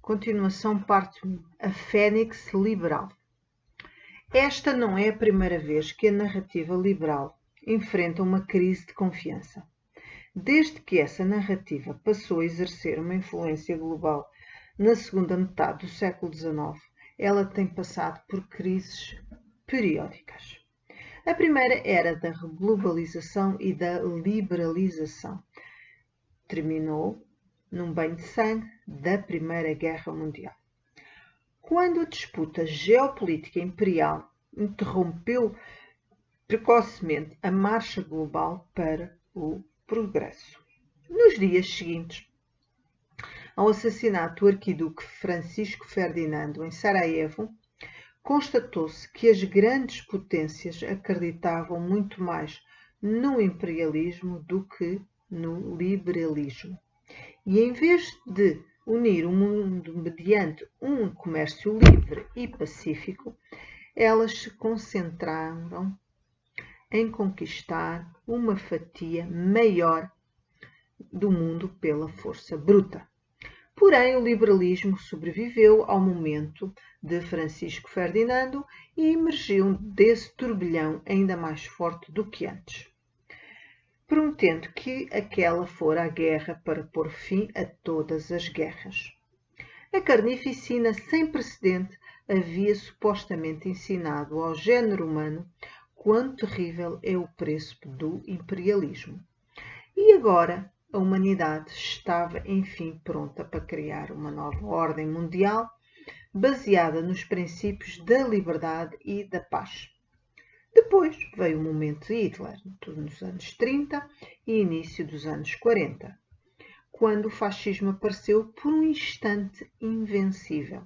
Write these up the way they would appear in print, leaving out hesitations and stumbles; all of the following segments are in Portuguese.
Continuação, parte 1. A Fênix Liberal. Esta não é a primeira vez que a narrativa liberal enfrenta uma crise de confiança. Desde que essa narrativa passou a exercer uma influência global na segunda metade do século XIX, ela tem passado por crises periódicas. A primeira era da globalização e da liberalização. Terminou num banho de sangue da Primeira Guerra Mundial. Quando a disputa geopolítica imperial interrompeu precocemente a marcha global para o progresso. Nos dias seguintes ao assassinato do arquiduque Francisco Ferdinando em Sarajevo, constatou-se que as grandes potências acreditavam muito mais no imperialismo do que no liberalismo. E em vez de unir o mundo mediante um comércio livre e pacífico, elas se concentraram em conquistar uma fatia maior do mundo pela força bruta. Porém, o liberalismo sobreviveu ao momento de Francisco Ferdinando e emergiu desse turbilhão ainda mais forte do que antes, prometendo que aquela fora a guerra para pôr fim a todas as guerras. A carnificina sem precedente havia supostamente ensinado ao género humano quão terrível é o preço do imperialismo. E agora a humanidade estava, enfim, pronta para criar uma nova ordem mundial baseada nos princípios da liberdade e da paz. Depois veio o momento de Hitler, nos anos 30 e início dos anos 40, quando o fascismo apareceu por um instante invencível.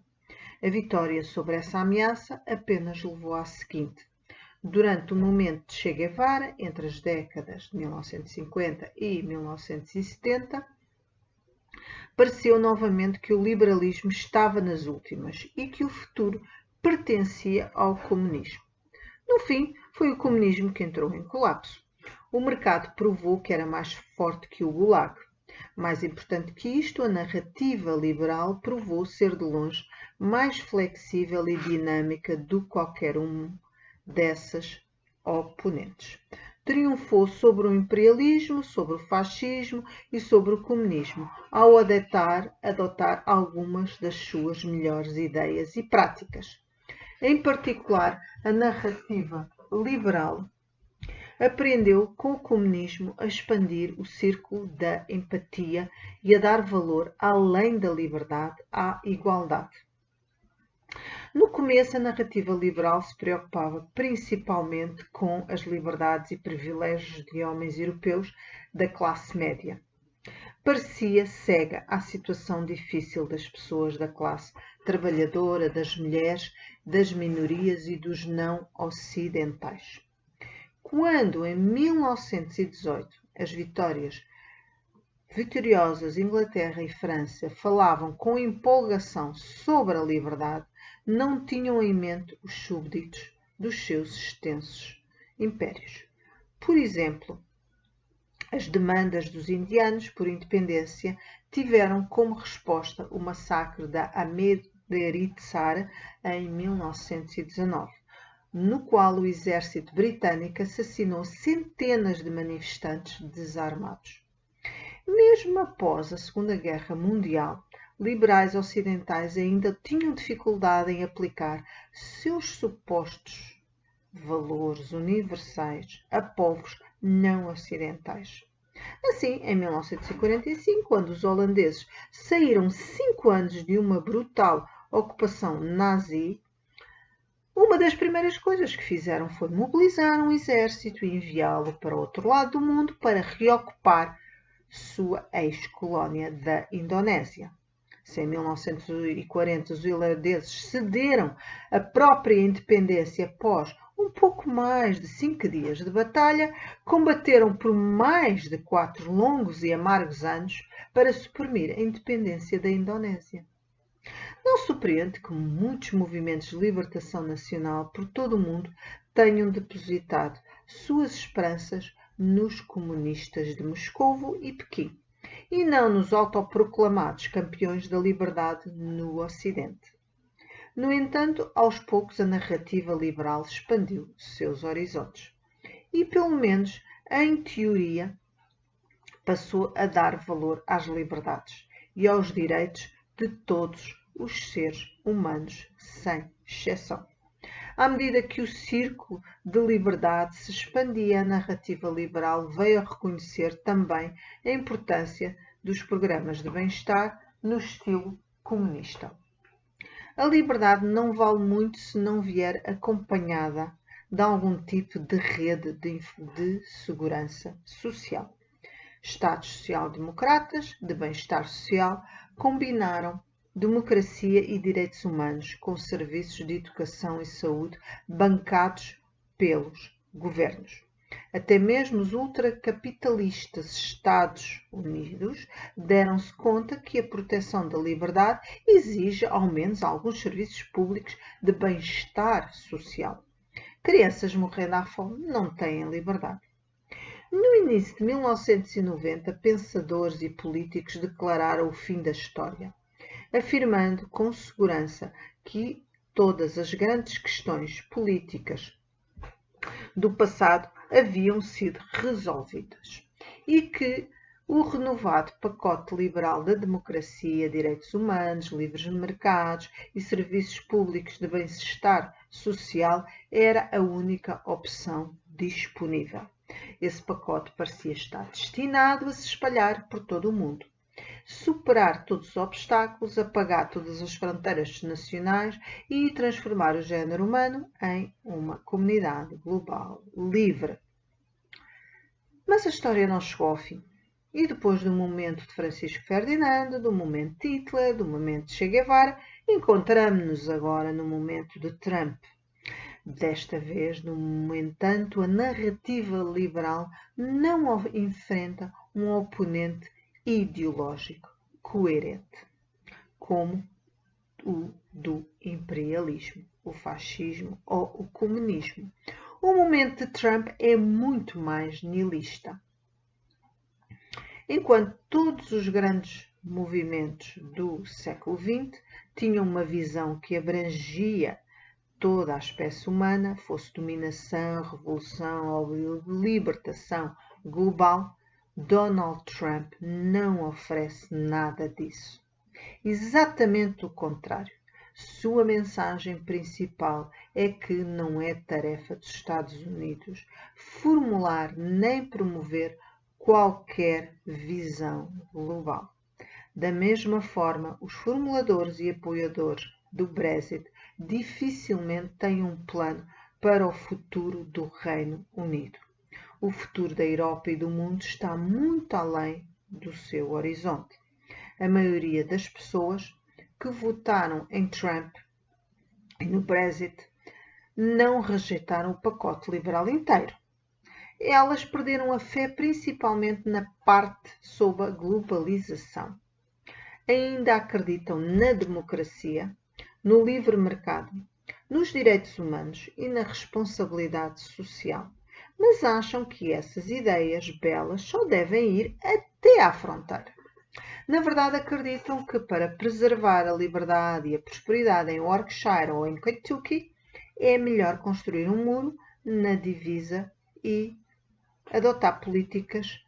A vitória sobre essa ameaça apenas levou à seguinte. Durante o momento de Che Guevara, entre as décadas de 1950 e 1970, pareceu novamente que o liberalismo estava nas últimas e que o futuro pertencia ao comunismo. No fim, foi o comunismo que entrou em colapso. O mercado provou que era mais forte que o Gulag. Mais importante que isto, a narrativa liberal provou ser de longe mais flexível e dinâmica do que qualquer um dessas oponentes. Triunfou sobre o imperialismo, sobre o fascismo e sobre o comunismo, ao adotar algumas das suas melhores ideias e práticas. Em particular, a narrativa liberal aprendeu com o comunismo a expandir o círculo da empatia e a dar valor, além da liberdade, à igualdade. No começo, a narrativa liberal se preocupava principalmente com as liberdades e privilégios de homens europeus da classe média. Parecia cega à situação difícil das pessoas da classe trabalhadora, das mulheres, das minorias e dos não ocidentais. Quando, em 1918, as vitoriosas Inglaterra e França falavam com empolgação sobre a liberdade, não tinham em mente os súbditos dos seus extensos impérios. Por exemplo, as demandas dos indianos por independência tiveram como resposta o massacre da Amritsar em 1919, no qual o exército britânico assassinou centenas de manifestantes desarmados. Mesmo após a Segunda Guerra Mundial, liberais ocidentais ainda tinham dificuldade em aplicar seus supostos valores universais a povos não ocidentais. Assim, em 1945, quando os holandeses saíram 5 anos de uma brutal ocupação nazi, uma das primeiras coisas que fizeram foi mobilizar um exército e enviá-lo para o outro lado do mundo para reocupar sua ex-colónia da Indonésia. Se em 1940 os holandeses cederam a própria independência após um pouco mais de 5 dias de batalha, combateram por mais de 4 longos e amargos anos para suprimir a independência da Indonésia. Não surpreende que muitos movimentos de libertação nacional por todo o mundo tenham depositado suas esperanças nos comunistas de Moscovo e Pequim e não nos autoproclamados campeões da liberdade no Ocidente. No entanto, aos poucos a narrativa liberal expandiu seus horizontes e, pelo menos em teoria, passou a dar valor às liberdades e aos direitos de todos os seres humanos, sem exceção. À medida que o círculo de liberdade se expandia, a narrativa liberal veio a reconhecer também a importância dos programas de bem-estar no estilo comunista. A liberdade não vale muito se não vier acompanhada de algum tipo de rede de segurança social. Estados social-democratas de bem-estar social combinaram democracia e direitos humanos com serviços de educação e saúde bancados pelos governos. Até mesmo os ultracapitalistas Estados Unidos deram-se conta que a proteção da liberdade exige ao menos alguns serviços públicos de bem-estar social. Crianças morrendo à fome não têm liberdade. No início de 1990, pensadores e políticos declararam o fim da história, afirmando com segurança que todas as grandes questões políticas do passado haviam sido resolvidas e que o renovado pacote liberal da democracia, direitos humanos, livres mercados e serviços públicos de bem-estar social era a única opção disponível. Esse pacote parecia estar destinado a se espalhar por todo o mundo, superar todos os obstáculos, apagar todas as fronteiras nacionais e transformar o género humano em uma comunidade global livre. Mas a história não chegou ao fim. E depois do momento de Francisco Ferdinando, do momento de Hitler, do momento de Che Guevara, encontramos-nos agora no momento de Trump. Desta vez, no entanto, a narrativa liberal não enfrenta um oponente ideológico coerente, como o do imperialismo, o fascismo ou o comunismo. O momento de Trump é muito mais nihilista. Enquanto todos os grandes movimentos do século XX tinham uma visão que abrangia toda a espécie humana, fosse dominação, revolução ou libertação global, Donald Trump não oferece nada disso. Exatamente o contrário. Sua mensagem principal é que não é tarefa dos Estados Unidos formular nem promover qualquer visão global. Da mesma forma, os formuladores e apoiadores do Brexit dificilmente têm um plano para o futuro do Reino Unido. O futuro da Europa e do mundo está muito além do seu horizonte. A maioria das pessoas que votaram em Trump e no Brexit não rejeitaram o pacote liberal inteiro. Elas perderam a fé principalmente na parte sobre a globalização. Ainda acreditam na democracia, no livre mercado, nos direitos humanos e na responsabilidade social, mas acham que essas ideias belas só devem ir até à fronteira. Na verdade, acreditam que para preservar a liberdade e a prosperidade em Yorkshire ou em Kentucky, é melhor construir um muro na divisa e adotar políticas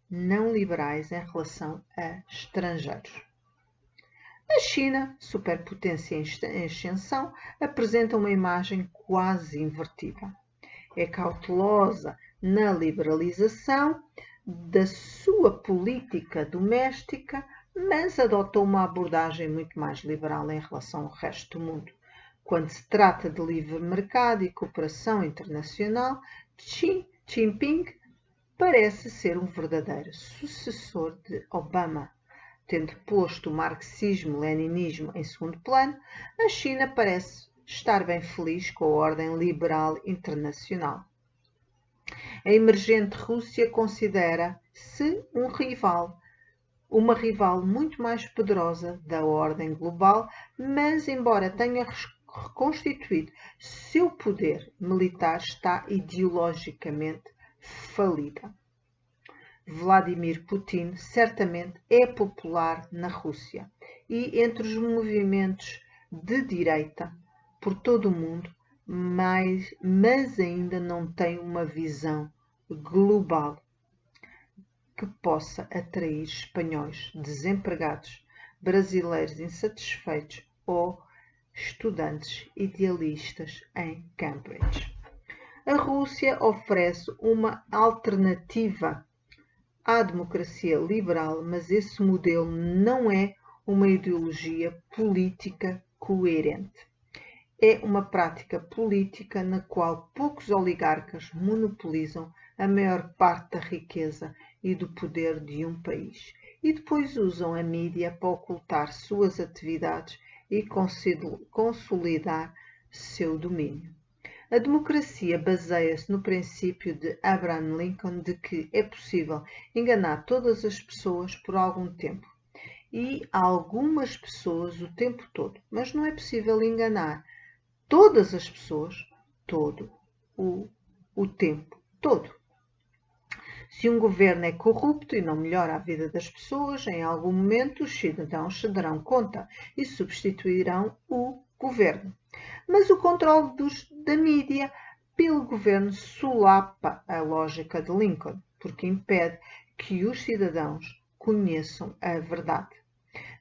não liberais em relação a estrangeiros. A China, superpotência em extensão, apresenta uma imagem quase invertida. É cautelosa na liberalização da sua política doméstica, mas adotou uma abordagem muito mais liberal em relação ao resto do mundo. Quando se trata de livre mercado e cooperação internacional, Xi Jinping parece ser um verdadeiro sucessor de Obama. Tendo posto o marxismo-leninismo em segundo plano, a China parece estar bem feliz com a ordem liberal internacional. A emergente Rússia considera-se uma rival muito mais poderosa da ordem global, mas embora tenha reconstituído seu poder militar, está ideologicamente falida. Vladimir Putin certamente é popular na Rússia e entre os movimentos de direita por todo o mundo, mas ainda não tem uma visão global que possa atrair espanhóis desempregados, brasileiros insatisfeitos ou estudantes idealistas em Cambridge. A Rússia oferece uma alternativa à democracia liberal, mas esse modelo não é uma ideologia política coerente. É uma prática política na qual poucos oligarcas monopolizam a maior parte da riqueza e do poder de um país e depois usam a mídia para ocultar suas atividades e consolidar seu domínio. A democracia baseia-se no princípio de Abraham Lincoln de que é possível enganar todas as pessoas por algum tempo e algumas pessoas o tempo todo, mas não é possível enganar todas as pessoas todo o tempo todo. Se um governo é corrupto e não melhora a vida das pessoas, em algum momento os cidadãos se darão conta e substituirão o governo. Mas o controle da mídia pelo governo solapa a lógica de Lincoln, porque impede que os cidadãos conheçam a verdade.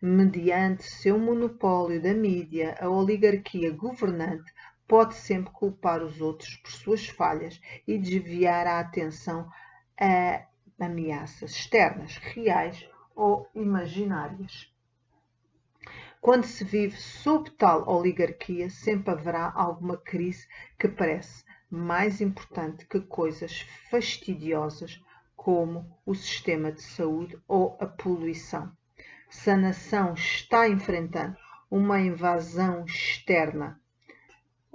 Mediante seu monopólio da mídia, a oligarquia governante pode sempre culpar os outros por suas falhas e desviar a atenção a ameaças externas, reais ou imaginárias. Quando se vive sob tal oligarquia, sempre haverá alguma crise que parece mais importante que coisas fastidiosas como o sistema de saúde ou a poluição. Se a nação está enfrentando uma invasão externa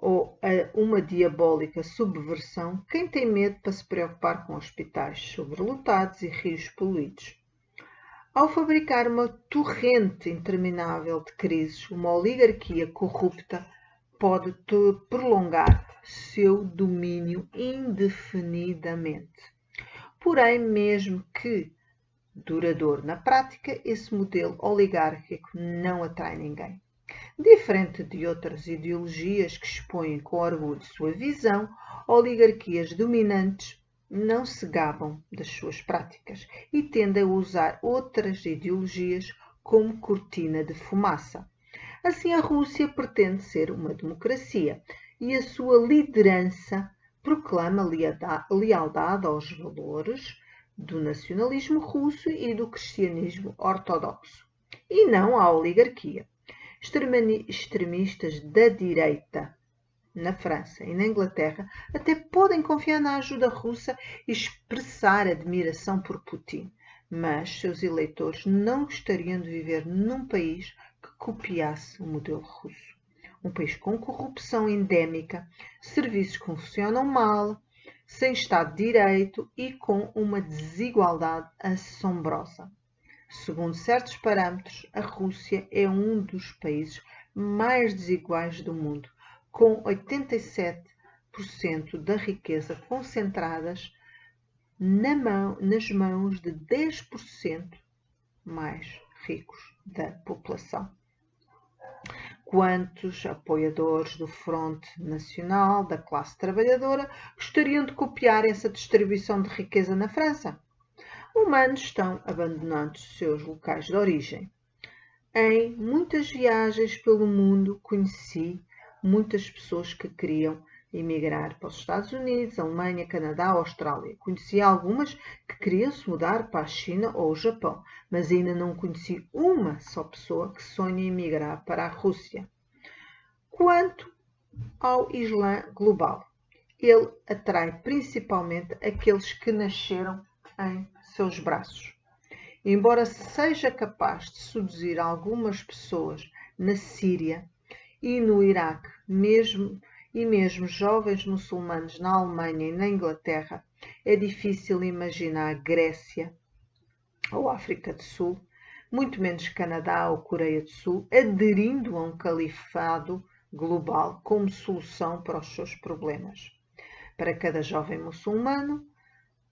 ou uma diabólica subversão, quem tem medo para se preocupar com hospitais sobrelotados e rios poluídos? Ao fabricar uma torrente interminável de crises, uma oligarquia corrupta pode prolongar seu domínio indefinidamente. Porém, mesmo que duradouro na prática, esse modelo oligárquico não atrai ninguém. Diferente de outras ideologias que expõem com orgulho sua visão, oligarquias dominantes não se gabam das suas práticas e tendem a usar outras ideologias como cortina de fumaça. Assim, a Rússia pretende ser uma democracia e a sua liderança proclama lealdade aos valores do nacionalismo russo e do cristianismo ortodoxo, e não à oligarquia. Extremistas da direita na França e na Inglaterra até podem confiar na ajuda russa e expressar admiração por Putin, mas seus eleitores não gostariam de viver num país que copiasse o modelo russo. Um país com corrupção endémica, serviços que funcionam mal, sem Estado de Direito e com uma desigualdade assombrosa. Segundo certos parâmetros, a Rússia é um dos países mais desiguais do mundo, com 87% da riqueza concentradas nas mãos de 10% mais ricos da população. Quantos apoiadores do Fronte Nacional da classe trabalhadora gostariam de copiar essa distribuição de riqueza na França? Humanos estão abandonando seus locais de origem. Em muitas viagens pelo mundo, conheci muitas pessoas que queriam emigrar para os Estados Unidos, Alemanha, Canadá ou Austrália. Conheci algumas que queriam se mudar para a China ou o Japão, mas ainda não conheci uma só pessoa que sonha em emigrar para a Rússia. Quanto ao Islã global, ele atrai principalmente aqueles que nasceram em seus braços. Embora seja capaz de seduzir algumas pessoas na Síria e no Iraque, mesmo jovens muçulmanos na Alemanha e na Inglaterra, é difícil imaginar a Grécia ou África do Sul, muito menos Canadá ou Coreia do Sul, aderindo a um califado global como solução para os seus problemas. Para cada jovem muçulmano,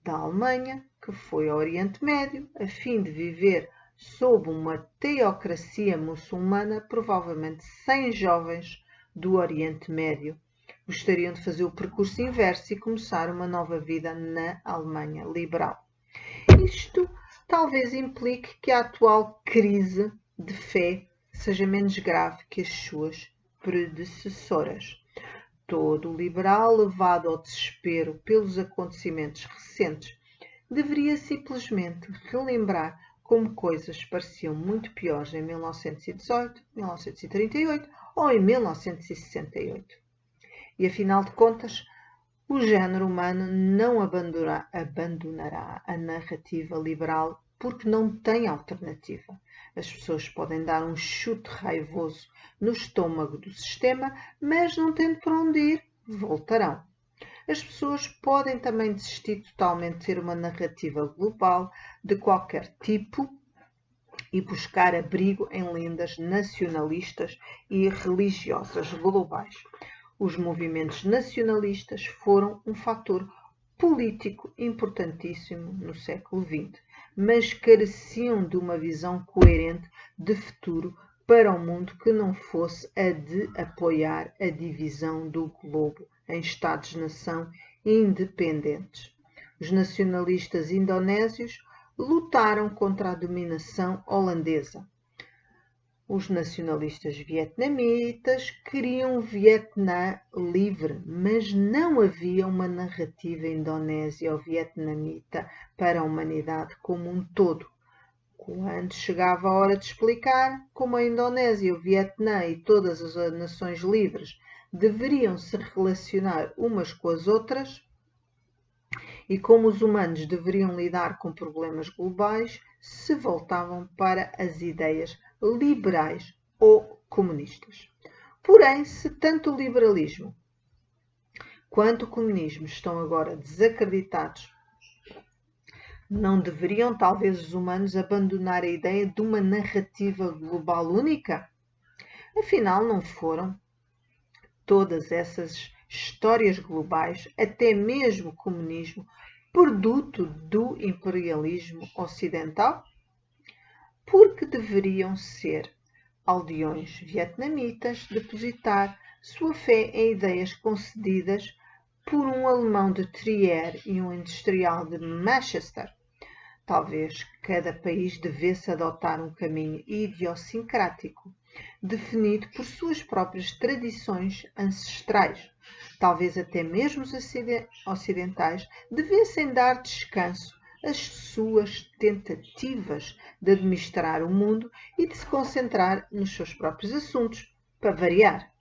da Alemanha, que foi ao Oriente Médio, a fim de viver sob uma teocracia muçulmana. Provavelmente 100 jovens do Oriente Médio gostariam de fazer o percurso inverso e começar uma nova vida na Alemanha liberal. Isto talvez implique que a atual crise de fé seja menos grave que as suas predecessoras. Todo liberal, levado ao desespero pelos acontecimentos recentes, deveria simplesmente relembrar como coisas pareciam muito piores em 1918, 1938 ou em 1968. E afinal de contas, o género humano não abandonará a narrativa liberal porque não tem alternativa. As pessoas podem dar um chute raivoso no estômago do sistema, mas não tendo para onde ir, voltarão. As pessoas podem também desistir totalmente de ter uma narrativa global de qualquer tipo e buscar abrigo em lendas nacionalistas e religiosas globais. Os movimentos nacionalistas foram um fator político importantíssimo no século XX, mas careciam de uma visão coerente de futuro para o mundo que não fosse a de apoiar a divisão do globo em Estados-nação independentes. Os nacionalistas indonésios lutaram contra a dominação holandesa. Os nacionalistas vietnamitas queriam um Vietnã livre, mas não havia uma narrativa indonésia ou vietnamita para a humanidade como um todo. Quando chegava a hora de explicar como a Indonésia, o Vietnã e todas as nações livres deveriam se relacionar umas com as outras e como os humanos deveriam lidar com problemas globais, se voltavam para as ideias liberais ou comunistas. Porém, se tanto o liberalismo quanto o comunismo estão agora desacreditados, não deveriam talvez os humanos abandonar a ideia de uma narrativa global única? Afinal, não foram todas essas histórias globais, até mesmo o comunismo, produto do imperialismo ocidental? Porque deveriam ser aldeões vietnamitas depositar sua fé em ideias concedidas por um alemão de Trier e um industrial de Manchester. Talvez cada país devesse adotar um caminho idiosincrático, definido por suas próprias tradições ancestrais. Talvez até mesmo os ocidentais devessem dar descanso às suas tentativas de administrar o mundo e de se concentrar nos seus próprios assuntos, para variar.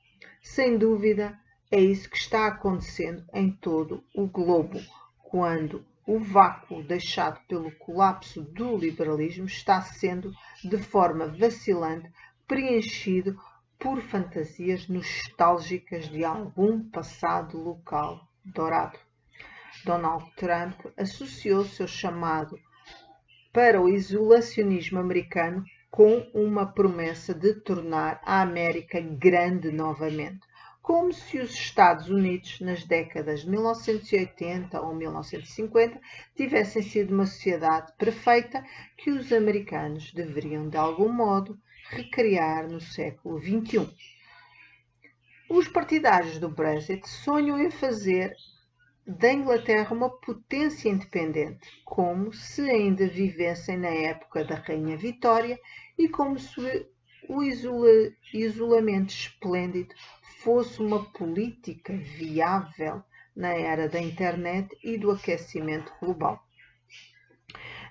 Sem dúvida, é isso que está acontecendo em todo o globo, quando o vácuo deixado pelo colapso do liberalismo está sendo, de forma vacilante, preenchido por fantasias nostálgicas de algum passado local dourado. Donald Trump associou seu chamado para o isolacionismo americano com uma promessa de tornar a América grande novamente, como se os Estados Unidos, nas décadas de 1980 ou 1950, tivessem sido uma sociedade perfeita que os americanos deveriam, de algum modo, recriar no século XXI. Os partidários do Brexit sonham em fazer da Inglaterra uma potência independente, como se ainda vivessem na época da Rainha Vitória e como se o isolamento esplêndido fosse uma política viável na era da internet e do aquecimento global.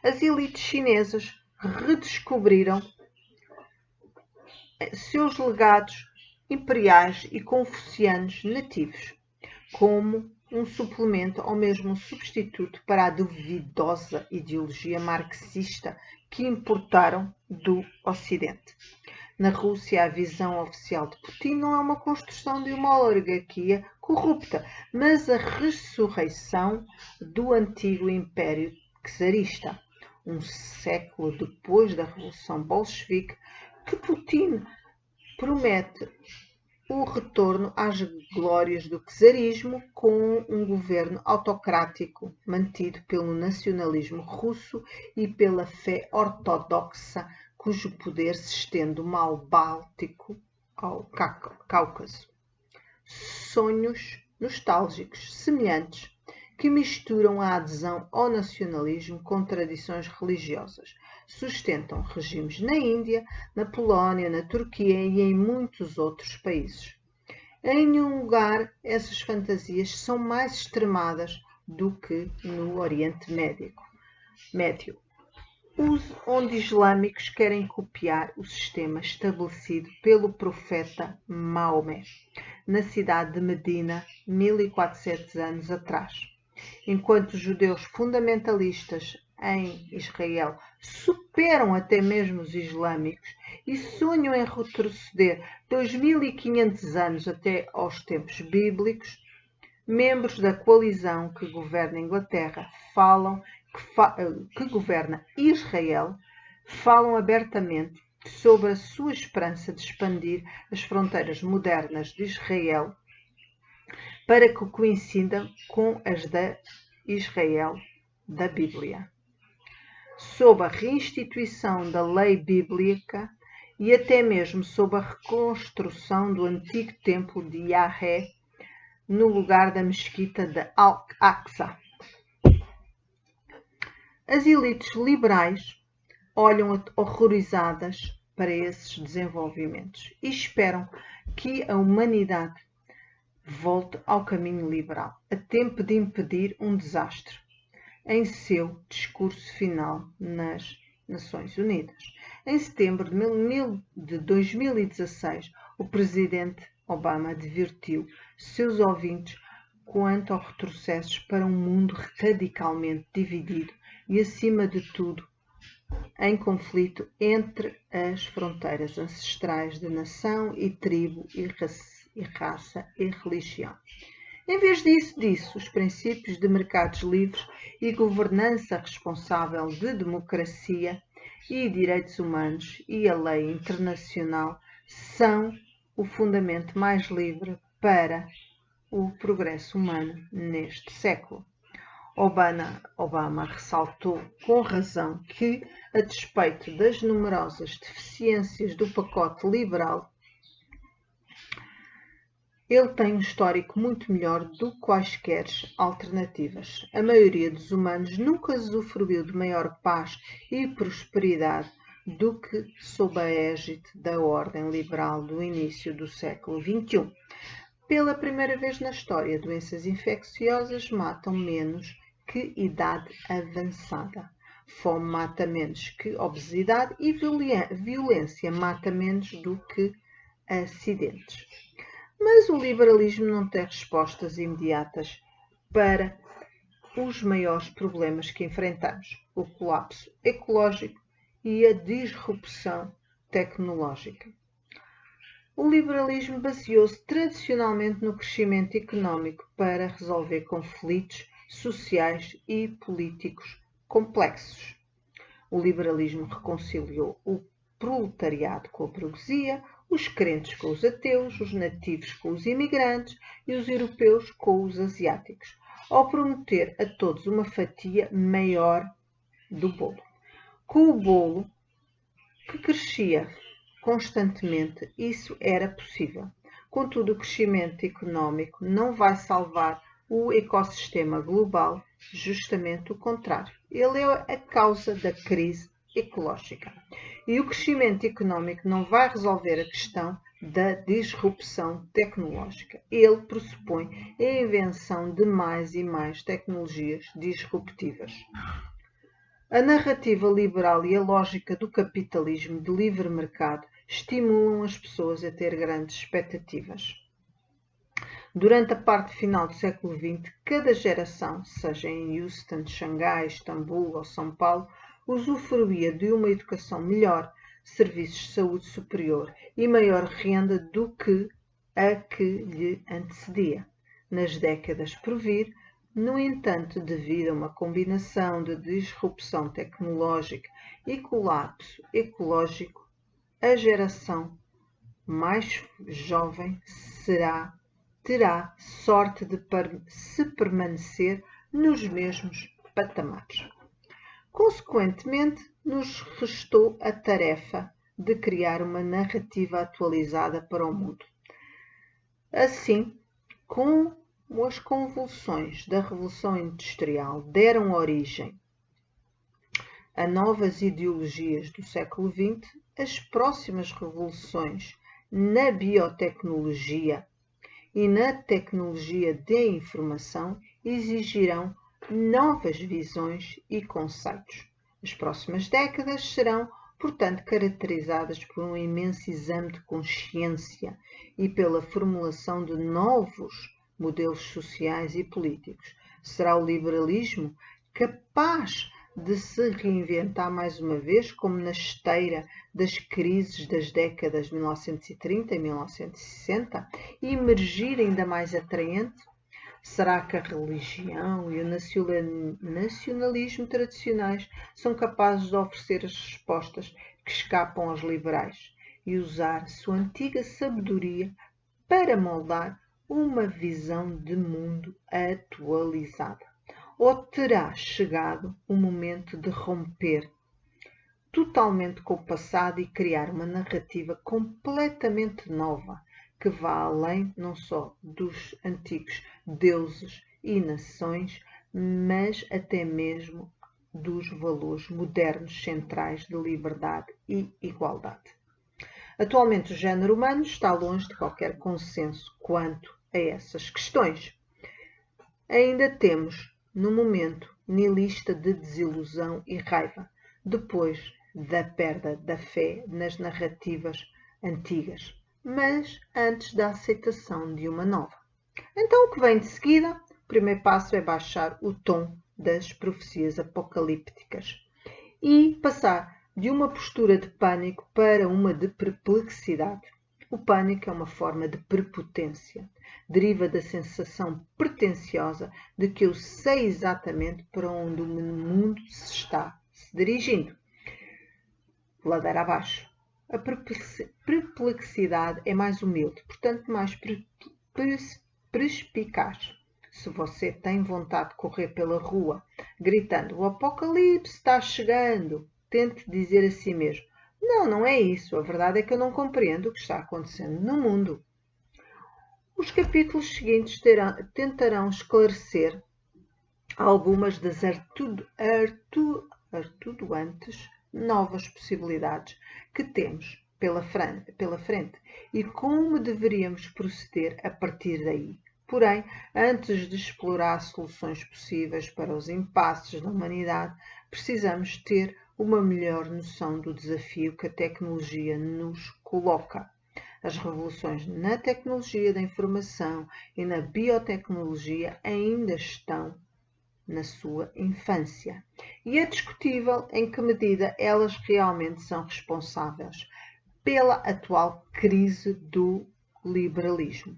As elites chinesas redescobriram seus legados imperiais e confucianos nativos, como um suplemento ou mesmo um substituto para a duvidosa ideologia marxista que importaram do Ocidente. Na Rússia, a visão oficial de Putin não é uma construção de uma oligarquia corrupta, mas a ressurreição do antigo Império czarista. Um século depois da Revolução Bolchevique, que Putin promete o retorno às glórias do czarismo com um governo autocrático mantido pelo nacionalismo russo e pela fé ortodoxa, cujo poder se estende do Mar Báltico ao Cáucaso. Sonhos nostálgicos semelhantes que misturam a adesão ao nacionalismo com tradições religiosas. Sustentam regimes na Índia, na Polónia, na Turquia e em muitos outros países. Em nenhum lugar essas fantasias são mais extremadas do que no Oriente Médio, onde islâmicos querem copiar o sistema estabelecido pelo profeta Maomé na cidade de Medina 1400 anos atrás. Enquanto os judeus fundamentalistas em Israel superam até mesmo os islâmicos e sonham em retroceder 2500 anos até aos tempos bíblicos, membros da coalizão que governa a Inglaterra que governa Israel falam abertamente sobre a sua esperança de expandir as fronteiras modernas de Israel para que coincidam com as da Israel da Bíblia. Sob a reinstituição da lei bíblica e até mesmo sob a reconstrução do antigo templo de Yahvé no lugar da mesquita de Al-Aqsa. As elites liberais olham horrorizadas para esses desenvolvimentos e esperam que a humanidade volte ao caminho liberal, a tempo de impedir um desastre, em seu discurso final nas Nações Unidas. Em setembro de 2016, o presidente Obama advertiu seus ouvintes quanto ao retrocesso para um mundo radicalmente dividido e, acima de tudo, em conflito entre as fronteiras ancestrais de nação e tribo e raça e religião. Em vez disso, os princípios de mercados livres e governança responsável de democracia e direitos humanos e a lei internacional são o fundamento mais livre para o progresso humano neste século. Obama ressaltou com razão que, a despeito das numerosas deficiências do pacote liberal, ele tem um histórico muito melhor do que quaisquer alternativas. A maioria dos humanos nunca usufruiu de maior paz e prosperidade do que sob a égide da ordem liberal do início do século XXI. Pela primeira vez na história, doenças infecciosas matam menos que idade avançada. Fome mata menos que obesidade e violência mata menos do que acidentes. Mas o liberalismo não tem respostas imediatas para os maiores problemas que enfrentamos: o colapso ecológico e a disrupção tecnológica. O liberalismo baseou-se tradicionalmente no crescimento económico para resolver conflitos sociais e políticos complexos. O liberalismo reconciliou o proletariado com a burguesia, os crentes com os ateus, os nativos com os imigrantes e os europeus com os asiáticos, ao prometer a todos uma fatia maior do bolo. Com o bolo que crescia constantemente, isso era possível. Contudo, o crescimento económico não vai salvar o ecossistema global, justamente o contrário. Ele é a causa da crise ecológica. E o crescimento económico não vai resolver a questão da disrupção tecnológica. Ele pressupõe a invenção de mais e mais tecnologias disruptivas. A narrativa liberal e a lógica do capitalismo de livre mercado estimulam as pessoas a ter grandes expectativas. Durante a parte final do século XX, cada geração, seja em Houston, Xangai, Istambul ou São Paulo, usufruía de uma educação melhor, serviços de saúde superior e maior renda do que a que lhe antecedia. Nas décadas por vir, no entanto, devido a uma combinação de disrupção tecnológica e colapso ecológico, a geração mais jovem terá sorte de se permanecer nos mesmos patamares. Consequentemente, nos restou a tarefa de criar uma narrativa atualizada para o mundo. Assim, como as convulsões da Revolução Industrial deram origem a novas ideologias do século XX, as próximas revoluções na biotecnologia e na tecnologia de informação exigirão novas visões e conceitos. As próximas décadas serão, portanto, caracterizadas por um imenso exame de consciência e pela formulação de novos modelos sociais e políticos. Será o liberalismo capaz de se reinventar mais uma vez, como na esteira das crises das décadas de 1930 e 1960, e emergir ainda mais atraente? Será que a religião e o nacionalismo tradicionais são capazes de oferecer as respostas que escapam aos liberais e usar a sua antiga sabedoria para moldar uma visão de mundo atualizada? Ou terá chegado o momento de romper totalmente com o passado e criar uma narrativa completamente nova, que vá além não só dos antigos deuses e nações, mas até mesmo dos valores modernos centrais de liberdade e igualdade? Atualmente, o género humano está longe de qualquer consenso quanto a essas questões. Ainda temos, no momento, nihilista de desilusão e raiva, depois da perda da fé nas narrativas antigas, mas antes da aceitação de uma nova. Então, o que vem de seguida? O primeiro passo é baixar o tom das profecias apocalípticas e passar de uma postura de pânico para uma de perplexidade. O pânico é uma forma de prepotência. Deriva da sensação pretensiosa de que eu sei exatamente para onde o mundo se está dirigindo. Ladeira abaixo. A perplexidade é mais humilde, portanto mais perspicaz. Se você tem vontade de correr pela rua, gritando, o apocalipse está chegando, tente dizer a si mesmo, não é isso, a verdade é que eu não compreendo o que está acontecendo no mundo. Os capítulos seguintes tentarão esclarecer algumas das atordoantes novas possibilidades que temos pela frente e como deveríamos proceder a partir daí. Porém, antes de explorar soluções possíveis para os impasses da humanidade, precisamos ter uma melhor noção do desafio que a tecnologia nos coloca. As revoluções na tecnologia da informação e na biotecnologia ainda estão na sua infância. E é discutível em que medida elas realmente são responsáveis pela atual crise do liberalismo.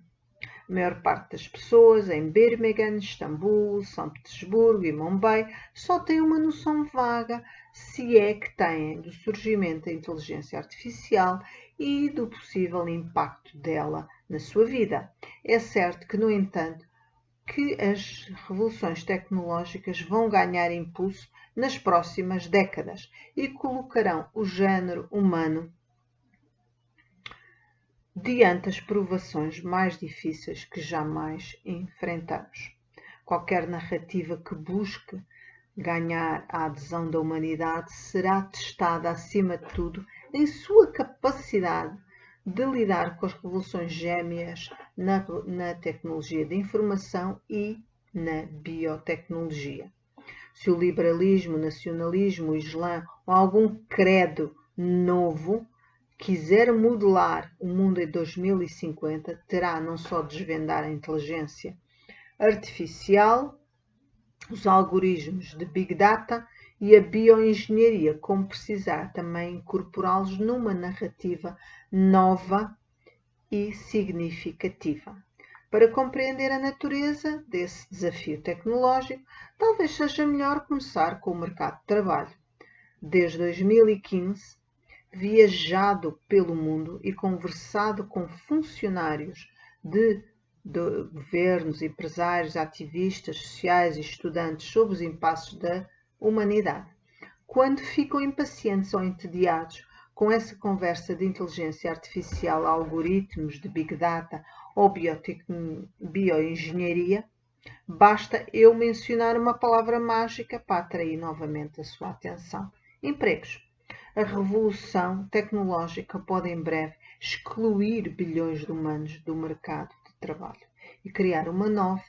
A maior parte das pessoas em Birmingham, Istambul, São Petersburgo e Mumbai só tem uma noção vaga, se é que têm, do surgimento da inteligência artificial e do possível impacto dela na sua vida. É certo que, no entanto, que as revoluções tecnológicas vão ganhar impulso nas próximas décadas e colocarão o género humano diante as provações mais difíceis que jamais enfrentamos. Qualquer narrativa que busque ganhar a adesão da humanidade será testada, acima de tudo, em sua capacidade de lidar com as revoluções gêmeas na tecnologia de informação e na biotecnologia. Se o liberalismo, o nacionalismo, o islã ou algum credo novo quiser modelar o mundo em 2050, terá não só de desvendar a inteligência artificial, os algoritmos de Big Data e a bioengenharia, como precisar também incorporá-los numa narrativa nova e significativa. Para compreender a natureza desse desafio tecnológico, talvez seja melhor começar com o mercado de trabalho. Desde 2015, viajado pelo mundo e conversado com funcionários de governos, empresários, ativistas sociais e estudantes sobre os impasses da humanidade. Quando ficam impacientes ou entediados com essa conversa de inteligência artificial, algoritmos de Big Data ou bioengenharia, basta eu mencionar uma palavra mágica para atrair novamente a sua atenção. Empregos. A revolução tecnológica pode em breve excluir bilhões de humanos do mercado de trabalho e criar uma nova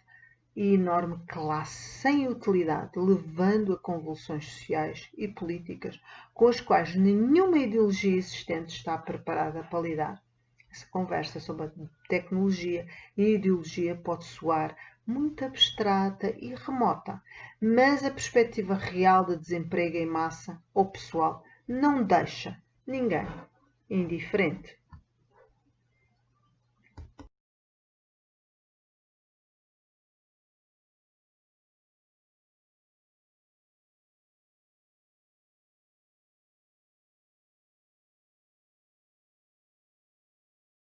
e enorme classe sem utilidade, levando a convulsões sociais e políticas com as quais nenhuma ideologia existente está preparada para lidar. Essa conversa sobre a tecnologia e ideologia pode soar muito abstrata e remota, mas a perspectiva real de desemprego em massa ou pessoal não deixa ninguém indiferente.